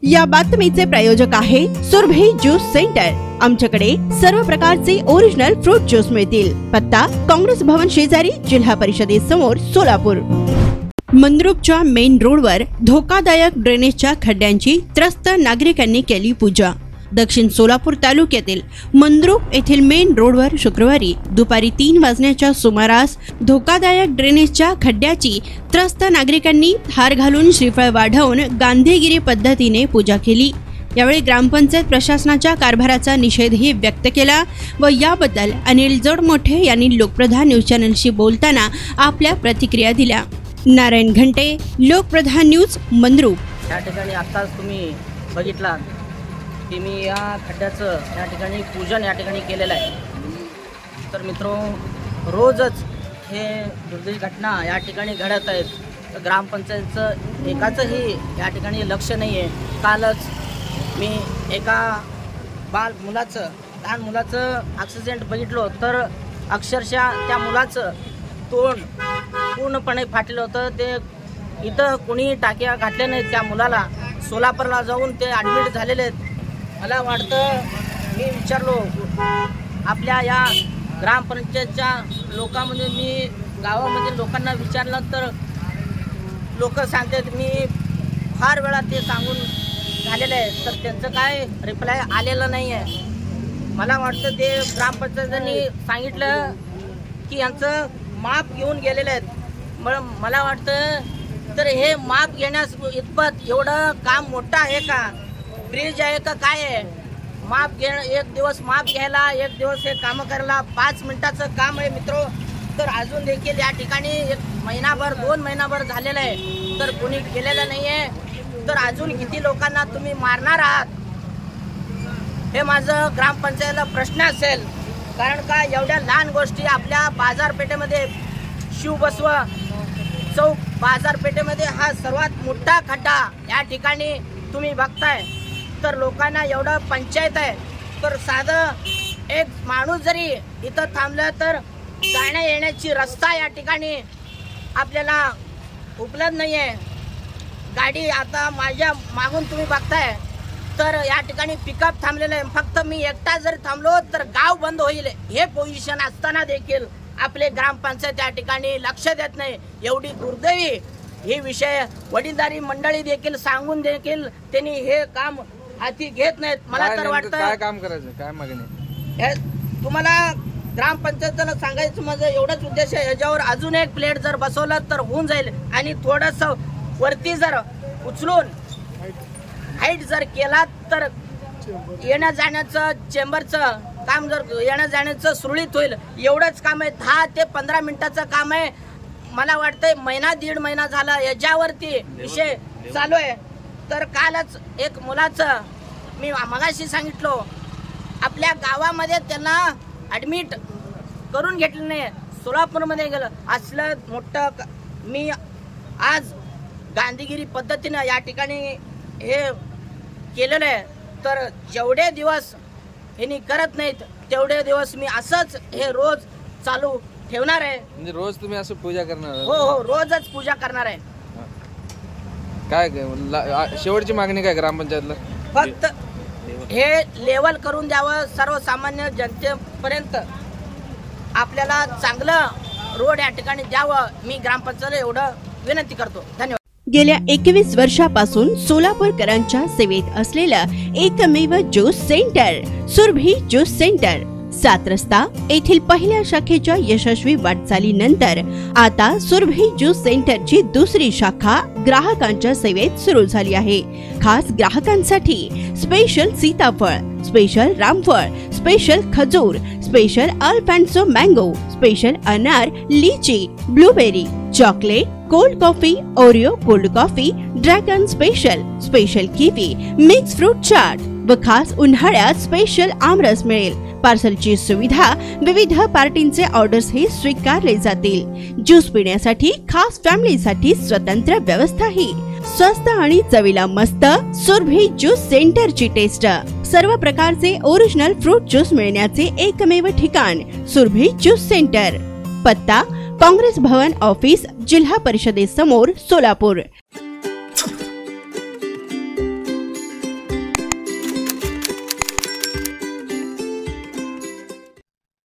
या बातमीचे प्रायोजक आहे सुरभी ज्यूस सेंटर। आमच्याकडे सर्व प्रकारचे ओरिजिनल फ्रूट ज्यूस मिळतील। पत्ता काँग्रेस भवन शेजारी, जिल्हा परिषदेसमोर, सोलापूर। मंद्रुपच्या मेन रोडवर धोकादायक ड्रेनेजच्या खड्ड्यांची त्रस्त नागरिकांनी केली पूजा। दक्षिण सोलापूर तालुक्यातील मंद्रुप येथील मेन रोडवर शुक्रवारी दुपारी 3 वाजण्याच्या सुमारास धोकादायक ड्रेनेजच्या खड्ड्याची त्रस्त नागरिकांनी हार घालून श्रीफळ वाढवून गांधीगिरी पद्धतीने पूजा केली। यावेळी ग्रामपंचायत प्रशासनाच्या कारभाराचा निषेधही व्यक्त केला व याबद्दल अनिल जोडमोठे यांनी लोकप्रधान न्यूज चॅनलशी बोलताना आपल्या प्रतिक्रिया दिल्या। नारायण घंटे, लोकप्रधान न्यूज, मंद्रुप। या ठिकाणी आत्ताच तुम्ही बघितला की मी या खड्ड्याचं या ठिकाणी पूजन या ठिकाणी केलेलं आहे। तर मित्रो, रोजच हे दुर्दैवी घटना या ठिकाणी घडत आहेत। तर ग्रामपंचायतचं एकाचंही या ठिकाणी लक्ष नाही आहे। कालच मी एका लहान मुलाचं ॲक्सिडेंट बघितलं, तर अक्षरशः त्या मुलाचं तोंड पूर्णपणे फाटलं होतं। ते इथं कोणी टाक्या घातल्या नाहीत त्या मुलाला, सोलापूरला जाऊन ते ॲडमिट झालेले आहेत। मला वाटतं, मी विचारलो आपल्या या ग्रामपंचायतच्या लोकांमध्ये, मी गावामध्ये लोकांना विचारलं तर लोक सांगतात, मी फार वेळा ते सांगून झालेलं आहे, तर त्यांचं काय रिप्लाय आलेलं नाही आहे। मला वाटतं ते ग्रामपंचायतीने सांगितलं की यांचं माप घेऊन गेलेले आहेत। मला वाटतं तर हे माप घेण्यास इतपत एवढं काम मोठं आहे का, ब्रिज आहे का काय आहे? माप घेणं, एक दिवस माप घ्यायला, एक दिवस हे काम करायला 5 मिनिटाचं काम आहे मित्रो। तर अजून देखील या ठिकाणी 1 महिनाभर 2 महिनाभर झालेलं आहे, तर कोणी केलेलं नाही आहे। तर अजून किती लोकांना तुम्ही मारणार आहात, हे माझं ग्रामपंचायतीला प्रश्न असेल। कारण का एवढ्या लहान गोष्टी आपल्या बाजारपेठेमध्ये, शिवबसव चौक बाजारपेठेमध्ये हा सर्वात मोठा खड्डा या ठिकाणी तुम्ही बघताय। तर लोकांना एवढं पंचायत आहे, तर साधं एक माणूस जरी इथं थांबलं तर जाण्या येण्याची रस्ता या ठिकाणी आपल्याला उपलब्ध नाही आहे। गाडी आता माझ्या मागून तुम्ही बघताय, तर या ठिकाणी पिकअप थांबलेलं आहे। फक्त मी एकटा जर थांबलो तर गाव बंद होईल, हे पोझिशन असताना देखील आपले ग्रामपंचायत या ठिकाणी लक्ष देत नाही। एवढी दुर्दैवी हे विषय वडीलधारी मंडळी देखील सांगून देखील त्यांनी हे काम हाती घेत नाहीत। मला तर वाटतं काय काम करायचं, काय मागणी हे तुम्हाला ग्रामपंचायतीला सांगायचं माझं एवढंच उद्देश आहे। याच्यावर अजून एक प्लेट जर बसवलं तर होऊन जाईल, आणि थोडंसं वरती जर उचलून हाईट जर केला तर येण्या जाण्याचं चेंबरचं काम जर येण्या जाण्याचं सुरळीत होईल। एवढंच काम आहे, 10 ते 15 मिनिटाचं काम आहे। मला वाटतंय महिना 1.5 महिना झाला याच्यावरती विषय चालू आहे। तर कालच एक मुलाचं मी मगाशी सांगितलो, आपल्या गावामध्ये त्यांना ॲडमिट करून घेतलं नाही, सोलापूरमध्ये गेलं। असलं मोठं मी आज गांधीगिरी पद्धतीनं या ठिकाणी हे केलेलं आहे। तर जेवढे दिवस यांनी करत नाहीत तेवढे दिवस मी असंच हे रोज चालू ठेवणार आहे। म्हणजे रोज तुम्ही असं पूजा करणार? हो, रोजच पूजा करणार आहे। काय शेवटची मागणी काय ग्रामपंचायतला? फक्त हे लेवल करून द्यावं, सर्वसामान्य जनतेपर्यंत आपल्याला चांगलं रोड या ठिकाणी द्यावं, मी ग्रामपंचायतीला एवढं विनंती करतो। धन्यवाद। गेल्या 21 वर्षापासून सोलापूरकरांच्या सेवेत असलेलं एकमेव juice centre Surabhi juice centre, 7 रस्ता येथील पहिल्या शाखेच्या यशस्वी वाटचालीनंतर आता सुरभी ज्यूस सेंटरची दुसरी शाखा ग्राहकांच्या सेवेत सुरू झाली आहे। खास ग्राहकांसाठी स्पेशल सीताफळ, स्पेशल रामफळ, स्पेशल खजूर, स्पेशल अल्फान्सो मँगो, स्पेशल अनार, लीची, blueberry, chocolate, cold coffee, Oreo cold coffee, dragon special kiwi, mix fruit chaat व खास उन्हाळ्यात स्पेशल आमरस मिळेल। पार्सलची सुविधा, विविध पार्टींचे ऑर्डर्स हे स्वीकारले जातील। ज्यूस पिण्यासाठी खास फॅमिलीसाठी स्वतंत्र व्यवस्थाही। स्वस्त आणि चवीला मस्त सुरभी ज्यूस सेंटरची टेस्ट। सर्व प्रकारचे ओरिजिनल फ्रूट ज्यूस मिळण्याचे एकमेव ठिकाण सुरभी ज्यूस सेंटर। पत्ता काँग्रेस भवन ऑफिस, जिल्हा परिषदेसमोर, सोलापूर।